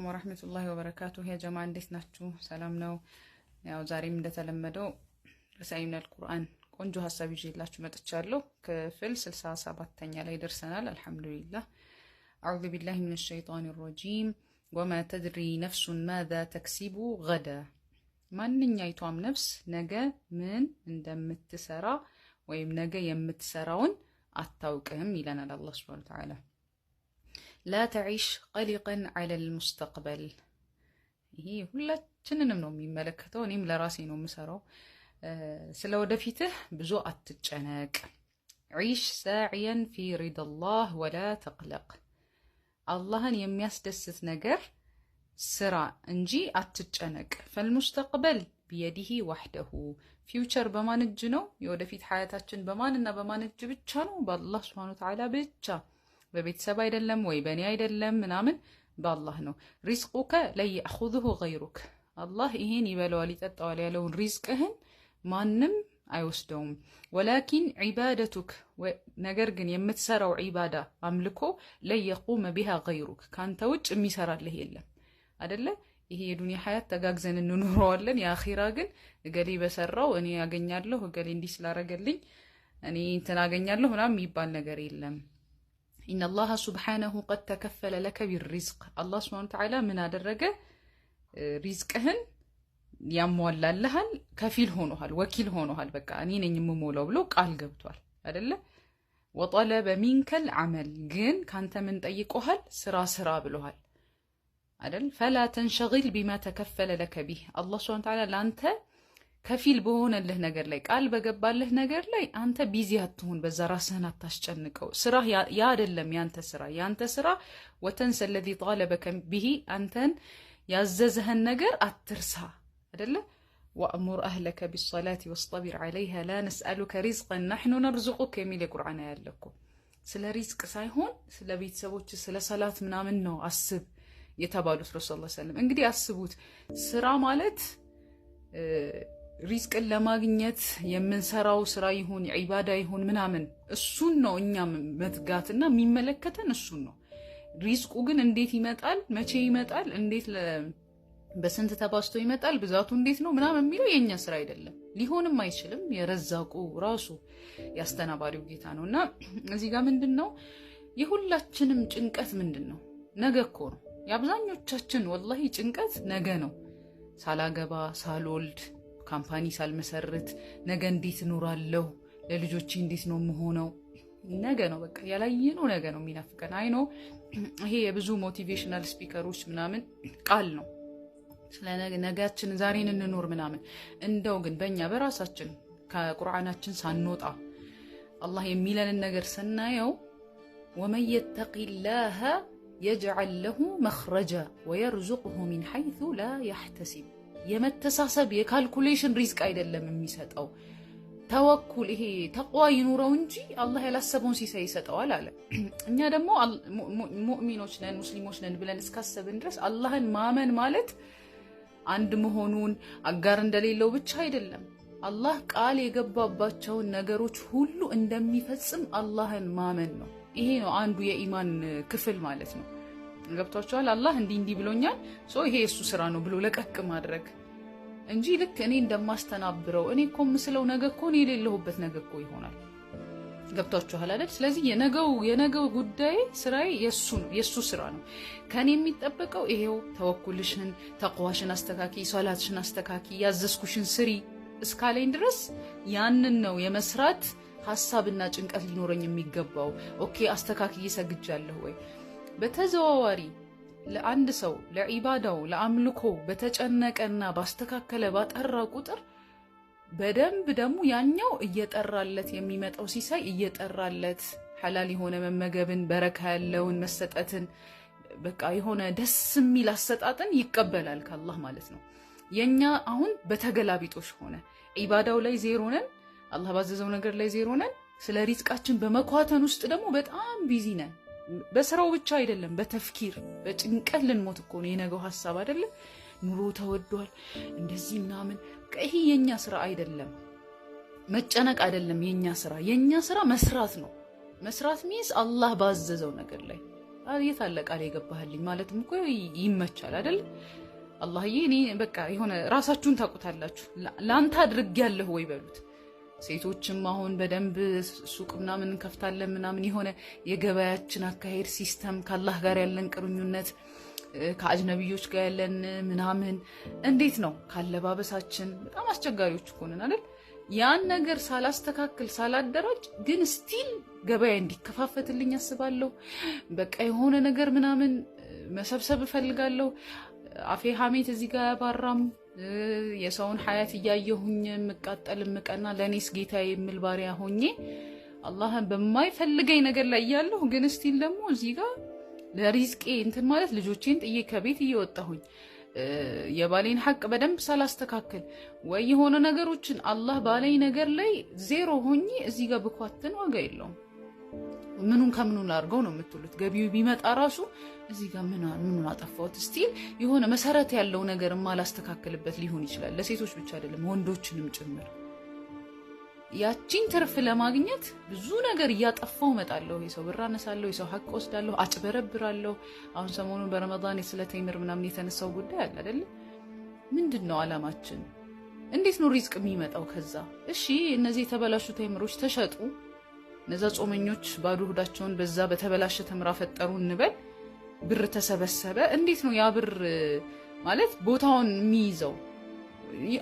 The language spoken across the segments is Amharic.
አለይኩም ወራህመቱላሂ ወበረካቱሁ። ያ ጀማ እንዴት ናችሁ? ሰላም ነው? ያው ዛሬም እንደተለመደው ረሳኢል ቁርአን ቆንጆ ሐሳብ ይዤላችሁ መጥቻለሁ። ክፍል 67ኛ ላይ ደርሰናል። አልሐምዱሊላህ። አዑዙ ቢላሂ ሚነሽ ሸይጣኒር ረጂም ወማ ተድሪ ነፍሱን ማዛ ተክሲቡ ገዳ። ማንኛይቷም ነፍስ ነገ ምን እንደምትሰራ ወይም ነገ የምትሰራውን አታውቅም ይለናል አላህ ሱብሓነሁ ወተዓላ። ላ ተዒሽ ቀሊቀን ዐለል ሙስተቅበል። ይሄ ሁላችንንም ነው የሚመለከተው። እኔም ለራሴ ነው የምሰራው። ስለ ወደፊትህ ብዙ አትጨነቅ። ዒሽ ሳዕየን ፊ ሪደላህ ወላ ተቅለቅ። አላህን የሚያስደስት ነገር ስራ እንጂ አትጨነቅ። ፈልሙስተቅበል ቢየዲሂ ዋሕደሁ። ፊውቸር በማን እጅ ነው? የወደፊት ሐያታችን በማንና በማን እጅ ብቻ ነው? በአላህ ሱብሓነሁ ወተዓላ ብቻ። በቤተሰብ አይደለም ወይ በእኔ አይደለም ምናምን፣ በአላህ ነው። ሪዝቁከ ለን የእኹዙሁ ገይሩክ። አላህ ይሄን ይበለዋል ይጠጣዋል ያለውን ሪዝቅህን ማንም አይወስደውም። ወላኪን ዒባደቱክ፣ ነገር ግን የምትሰራው ዒባዳ አምልኮ ለን የቁመ ቢሃ ገይሩክ፣ ካንተ ውጭ የሚሰራልህ የለም አደለ? ይሄ የዱንያ ሐያት ተጋግዘን እንኖረዋለን። የአኺራ ግን እገሌ በሰራው እኔ ያገኛለሁ፣ እገሌ እንዲህ ስላረገልኝ እኔ እንትን አገኛለሁ ምናምን የሚባል ነገር የለም። ኢነላህ ሱብሓነሁ ቀድ ተከፈለ ለከ ቢሪዝቅ። አላህ ሱብሓነሁ ወተዓላ ምን አደረገ? ሪዝቅህን ያሟላልሃል፣ ከፊል ሆኖሃል፣ ወኪል ሆኖሃል። በቃ እኔ ነኝ የምሞላው ብሎ ቃል ገብቷል አይደለ? ወጠለበ ሚንከል ዐመል፣ ግን ካንተ ምን ጠይቆሃል? ስራ ብሎሃል አይደል? ፈላ ተንሸግል ቢማ ተከፈለ ለከ ቢህ። አላህ ሱብሓነሁ ወተዓላ ለአንተ ከፊል በሆነልህ ነገር ላይ ቃል በገባልህ ነገር ላይ አንተ ቢዚ አትሁን። በዛ ራስህን አታስጨንቀው። ስራ ያ አይደለም ያንተ ስራ። ያንተ ስራ ወተንሰ ለዚ ጣለበከ ቢሂ፣ አንተን ያዘዘህን ነገር አትርሳ አይደለ? ወአሙር አህለከ ቢሰላቲ ወስጠቢር ዐለይሃ ላ ነስአሉከ ሪዝቀን ነሕኑ ነርዙቁክ የሚል የቁርአን ያለኩ። ስለ ሪዝቅ ሳይሆን ስለ ቤተሰቦች ስለ ሰላት ምናምን ነው አስብ የተባሉት ረሱል ሰለላሁ ዐለይሂ ወሰለም። እንግዲህ አስቡት፣ ስራ ማለት ሪዝቅን ለማግኘት የምንሰራው ስራ ይሁን ዒባዳ ይሁን ምናምን እሱን ነው እኛ መትጋትና የሚመለከተን እሱን ነው። ሪዝቁ ግን እንዴት ይመጣል፣ መቼ ይመጣል፣ እንዴት በስንት ተባስቶ ይመጣል፣ ብዛቱ እንዴት ነው ምናምን የሚለው የኛ ስራ አይደለም፣ ሊሆንም አይችልም። የረዛቁ ራሱ ያስተናባሪው ጌታ ነው። እና እዚህ ጋር ምንድነው የሁላችንም ጭንቀት ምንድነው? ነገ እኮ ነው የአብዛኞቻችን ወላሂ ጭንቀት ነገ ነው። ሳላገባ ሳልወልድ ካምፓኒ ሳልመሰርት ነገ እንዴት እኖራለሁ፣ ለልጆቼ እንዴት ነው የምሆነው? ነገ ነው በቃ ያላየነው ነገ ነው የሚናፍቀን። አይ ነው ይሄ የብዙ ሞቲቬሽናል ስፒከሮች ምናምን ቃል ነው ስለ ነገያችን ዛሬን እንኖር ምናምን። እንደው ግን በእኛ በራሳችን ከቁርአናችን ሳንወጣ አላህ የሚለንን ነገር ስናየው ወመን የተቂላህ የጅዐል ለሁ መኽረጃ ወየርዙቅሁ ሚን ሐይሱ ላ ያሕተሲብ። የመተሳሰብ የካልኩሌሽን ሪዝቅ አይደለም የሚሰጠው፣ ተወኩል ይሄ ተቅዋ ይኑረው እንጂ አላህ ያላሰበውን ሲሳይ ይሰጠዋል አለ። እኛ ደግሞ ሙእሚኖች ነን ሙስሊሞች ነን ብለን እስካሰብን ድረስ አላህን ማመን ማለት አንድ መሆኑን አጋር እንደሌለው ብቻ አይደለም። አላህ ቃል የገባባቸውን ነገሮች ሁሉ እንደሚፈጽም አላህን ማመን ነው። ይሄ ነው አንዱ የኢማን ክፍል ማለት ነው። ገብቷችኋል? አላህ እንዲህ ብሎኛል፣ ይሄ የሱ ስራ ነው ብሎ ለቀቅ ማድረግ እንጂ ልክ እኔ እንደማስተናብረው እኔ እኮ ምስለው ነገ እኮ እኔ የሌለሁበት ነገ እኮ ይሆናል። ገብቷችኋል አይደል? ስለዚህ የነገው ጉዳይ ስራዬ የሱ ስራ ነው። ከኔ የሚጠበቀው ይሄው ተወኩልሽን፣ ተቅዋሽን አስተካኪ፣ ሶላትሽን አስተካኪ፣ ያዘዝኩሽን ስሪ እስካለኝ ድረስ ያንን ነው የመስራት ሐሳብና ጭንቀት ሊኖረኝ የሚገባው። ኦኬ አስተካክዬ ሰግጃለሁ ወይ? በተዘዋዋሪ ለአንድ ሰው ለዒባዳው ለአምልኮ በተጨነቀና ባስተካከለ ባጠራ ቁጥር በደንብ ደግሞ ያኛው እየጠራለት የሚመጣው ሲሳይ እየጠራለት ሐላል የሆነ መመገብን በረካ ያለውን መሰጠትን በቃ የሆነ ደስ የሚል አሰጣጥን ይቀበላል ከአላህ ማለት ነው። የኛ አሁን በተገላቢጦሽ ሆነ። ዒባዳው ላይ ዜሮ ነን፣ አላህ ባዘዘው ነገር ላይ ዜሮ ነን። ስለ ሪዝቃችን በመኳተን ውስጥ ደግሞ በጣም ቢዚ ነን። በስራው ብቻ አይደለም፣ በተፍኪር በጭንቀት ልንሞት እኮ ነው። የነገው ሐሳብ አይደለም ኑሮ ተወዷል እንደዚህ ምናምን። ይሄ የኛ ስራ አይደለም፣ መጨነቅ አይደለም የኛ ስራ። የኛ ስራ መስራት ነው። መስራት ሚንስ አላህ ባዘዘው ነገር ላይ የታለ ቃል የገባህልኝ ማለትም እኮ ይመቻል አይደል? አላህዬ እኔ በቃ የሆነ ራሳችሁን ታውቁታላችሁ ላንተ አድርጌያለሁ ወይ በሉት። ሴቶችም አሁን በደንብ ሱቅ ምናምን እንከፍታለን ምናምን የሆነ የገበያችን አካሄድ ሲስተም ከአላህ ጋር ያለን ቅርኙነት ከአጅነቢዮች ጋር ያለን ምናምን እንዴት ነው ካለባበሳችን በጣም አስቸጋሪዎች እኮ ነን አይደል? ያን ነገር ሳላስተካክል ሳላደራጅ ግን ስቲል ገበያ እንዲከፋፈትልኝ አስባለሁ። በቃ የሆነ ነገር ምናምን መሰብሰብ እፈልጋለሁ። አፌ ሐሜት እዚህ ጋር ያባራም የሰውን ሐያት እያየሁኝ የምቃጠል የምቀና ለእኔስ ጌታዬ የምል ባሪያ ሆኜ አላህን በማይፈልገኝ ነገር ላይ እያለሁ ግን ስቲል ደግሞ እዚህ ጋር ለሪዝቄ እንትን ማለት ልጆቼን ጥዬ ከቤት እየወጣሁኝ የባሌን ሐቅ በደንብ ሳላስተካክል ወይ የሆነ ነገሮችን አላህ ባለኝ ነገር ላይ ዜሮ ሆኜ እዚህ ጋር ብኳትን ዋጋ የለውም። ምኑን ከምኑን ላድርገው ነው የምትሉት? ገቢው ቢመጣ ራሱ እዚህ ጋር ምኑን አጠፋሁት? ስቲል የሆነ መሰረት ያለው ነገር ማላስተካክልበት ሊሆን ይችላል። ለሴቶች ብቻ አይደለም ወንዶችንም ጭምር። ያቺን ትርፍ ለማግኘት ብዙ ነገር እያጠፋው እመጣለሁ። የሰው ብር አነሳለሁ፣ የሰው ሐቅ ወስዳለሁ፣ አጭበረብራለሁ። አሁን ሰሞኑን በረመዳን ስለ ተምር ምናምን የተነሳው ጉዳይ አለ አይደል? ምንድነው አላማችን? እንዴት ነው ሪዝቅ የሚመጣው ከዛ? እሺ እነዚህ የተበላሹ ተምሮች ተሸጡ፣ እነዛ ጾመኞች ባዶ ሆዳቸውን በዛ በተበላሸ ተምራ ፈጠሩ እንበል፣ ብር ተሰበሰበ። እንዴት ነው ያ ብር ማለት ቦታውን የሚይዘው?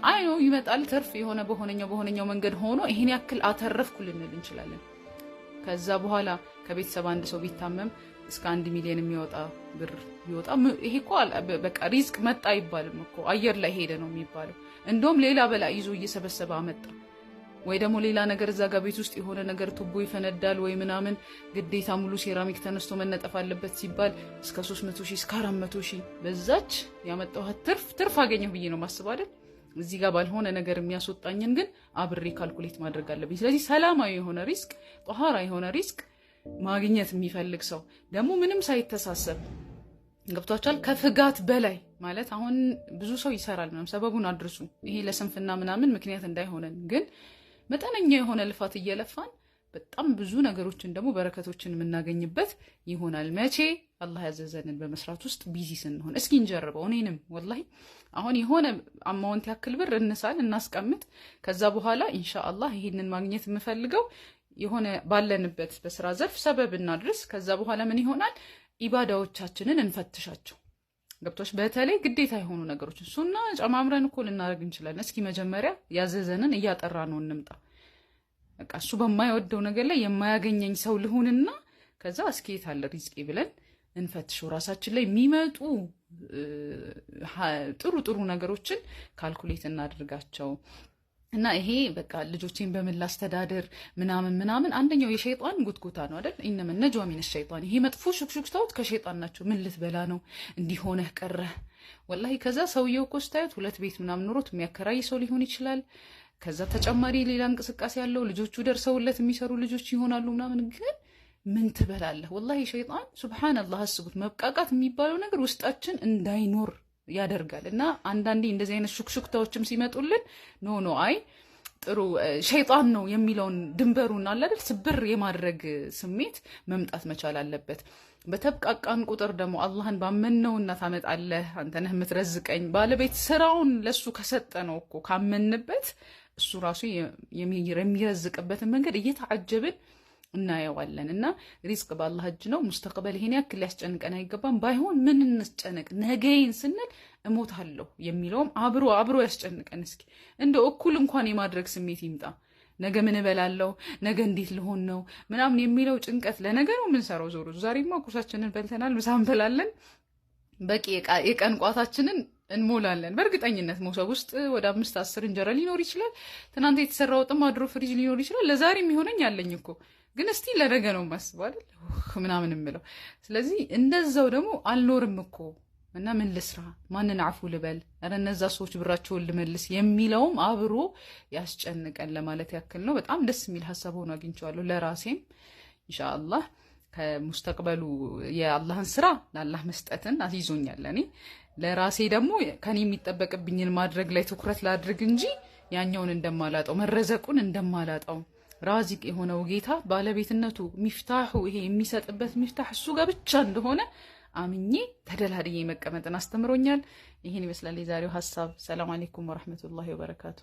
አይ ነው ይመጣል ትርፍ የሆነ በሆነኛው መንገድ ሆኖ ይሄን ያክል አተረፍኩ ልንል እንችላለን። ከዛ በኋላ ከቤተሰብ አንድ ሰው ቢታመም እስከ 1 ሚሊዮን የሚወጣ ብር ይወጣ። ይሄ እኮ በቃ ሪዝቅ መጣ አይባልም እኮ አየር ላይ ሄደ ነው የሚባለው። እንደውም ሌላ በላይ ይዞ እየሰበሰበ አመጣ። ወይ ደግሞ ሌላ ነገር እዛ ጋር ቤት ውስጥ የሆነ ነገር ቱቦ ይፈነዳል ወይ ምናምን ግዴታ ሙሉ ሴራሚክ ተነስቶ መነጠፍ አለበት ሲባል እስከ 300,000 እስከ 400,000 በዛች ያመጣው ትርፍ አገኘሁ ብዬ ነው ማስበው አይደል? እዚህ ጋር ባልሆነ ነገር የሚያስወጣኝን ግን አብሬ ካልኩሌት ማድረግ አለብኝ። ስለዚህ ሰላማዊ የሆነ ሪስክ ጧሃራ የሆነ ሪስክ ማግኘት የሚፈልግ ሰው ደግሞ ምንም ሳይተሳሰብ ገብቷቸዋል። ከፍጋት በላይ ማለት አሁን ብዙ ሰው ይሰራል ምናምን ሰበቡን አድርሱ። ይሄ ለስንፍና ምናምን ምክንያት እንዳይሆነን ግን መጠነኛ የሆነ ልፋት እየለፋን በጣም ብዙ ነገሮችን ደግሞ በረከቶችን የምናገኝበት ይሆናል። መቼ አላህ ያዘዘንን በመስራት ውስጥ ቢዚ ስንሆን። እስኪ እንጀርበው። እኔንም ወላሂ አሁን የሆነ አማውንት ያክል ብር እንሳል እናስቀምጥ። ከዛ በኋላ ኢንሻአላህ ይሄንን ማግኘት የምፈልገው የሆነ ባለንበት በስራ ዘርፍ ሰበብ እናድርስ። ከዛ በኋላ ምን ይሆናል? ኢባዳዎቻችንን እንፈትሻቸው። ገብቶሽ? በተለይ ግዴታ የሆኑ ነገሮች ሱና ጨማምረን እኮ ልናደርግ እንችላለን። እስኪ መጀመሪያ ያዘዘንን እያጠራ ነው እንምጣ። በቃ እሱ በማይወደው ነገር ላይ የማያገኘኝ ሰው ልሁንና ከዛ እስኪ የታለ ሪዝቄ ብለን እንፈትሽው። ራሳችን ላይ የሚመጡ ጥሩ ነገሮችን ካልኩሌት እናድርጋቸው። እና ይሄ በቃ ልጆቼን በምን ላስተዳድር ምናምን አንደኛው የሸይጣን ጉትጉታ ነው አይደል? ኢነመ ነጅዋ ሚነ ሸይጣን። ይሄ መጥፎ ሹክሹክታዎች ከሸይጣን ናቸው። ምን ልትበላ ነው እንዲሆነህ ቀረህ ወላሂ። ከዛ ሰውየው እኮ ስታዩት 2 ቤት ምናምን ኑሮት የሚያከራይ ሰው ሊሆን ይችላል። ከዛ ተጨማሪ ሌላ እንቅስቃሴ ያለው ልጆቹ ደርሰውለት የሚሰሩ ልጆች ይሆናሉ ምናምን። ግን ምን ትበላለህ ወላሂ። ሸይጣን ሱብሃንአላህ አስቡት፣ መብቃቃት የሚባለው ነገር ውስጣችን እንዳይኖር ያደርጋል። እና አንዳንዴ እንደዚህ አይነት ሹክሹክታዎችም ሲመጡልን ኖ አይ ጥሩ ሸይጣን ነው የሚለውን ድንበሩን አለ አይደል ስብር የማድረግ ስሜት መምጣት መቻል አለበት። በተብቃቃን ቁጥር ደግሞ አላህን ባመነውና ታመጣለህ አንተ ነህ የምትረዝቀኝ ባለቤት ስራውን ለሱ ከሰጠ ነው እኮ ካመንበት እሱ ራሱ የሚረዝቅበትን መንገድ እየተዓጀብን እናየዋለን። እና ሪዝቅ በአላህ እጅ ነው። ሙስተቅበል ይሄን ያክል ሊያስጨንቀን አይገባም። ባይሆን ምን እንስጨነቅ ነገይን ስንል እሞታለሁ የሚለውም አብሮ ያስጨንቀን። እስኪ እንደው እኩል እንኳን የማድረግ ስሜት ይምጣ። ነገ ምን እበላለሁ፣ ነገ እንዴት ልሆን ነው ምናምን የሚለው ጭንቀት ለነገ ነው የምንሰራው። ዞሮ ዛሬማ ቁርሳችንን በልተናል፣ ምሳ እንበላለን፣ በቂ የቀን ቋታችንን እንሞላለን። በእርግጠኝነት መውሰብ ውስጥ ወደ 5-10 እንጀራ ሊኖር ይችላል። ትናንት የተሰራ ወጥም አድሮ ፍሪጅ ሊኖር ይችላል። ለዛሬ የሚሆነኝ አለኝ እኮ ግን እስቲ ለነገ ነው የማስበው አይደል ምናምን የምለው። ስለዚህ እንደዛው ደግሞ አልኖርም እኮ እና ምን ልስራ፣ ማንን አፉ ልበል፣ አረ እነዛ ሰዎች ብራቸውን ልመልስ የሚለውም አብሮ ያስጨንቀን ለማለት ያክል ነው። በጣም ደስ የሚል ሀሳብ ሆኖ አግኝቼዋለሁ ለራሴም። ኢንሻአላህ ከሙስተቅበሉ የአላህን ስራ ለአላህ መስጠትን አስይዞኛል። እኔ ለራሴ ደግሞ ከኔ የሚጠበቅብኝን ማድረግ ላይ ትኩረት ላድርግ እንጂ ያኛውን እንደማላጣው መረዘቁን እንደማላጣው ራዚቅ የሆነው ጌታ ባለቤትነቱ ሚፍታሁ ይሄ የሚሰጥበት ሚፍታህ እሱ ጋር ብቻ እንደሆነ አምኜ ተደላድዬ መቀመጥን አስተምሮኛል። ይሄን ይመስላል የዛሬው ሐሳብ። ሰላም አለይኩም ወራህመቱላሂ ወበረካቱ።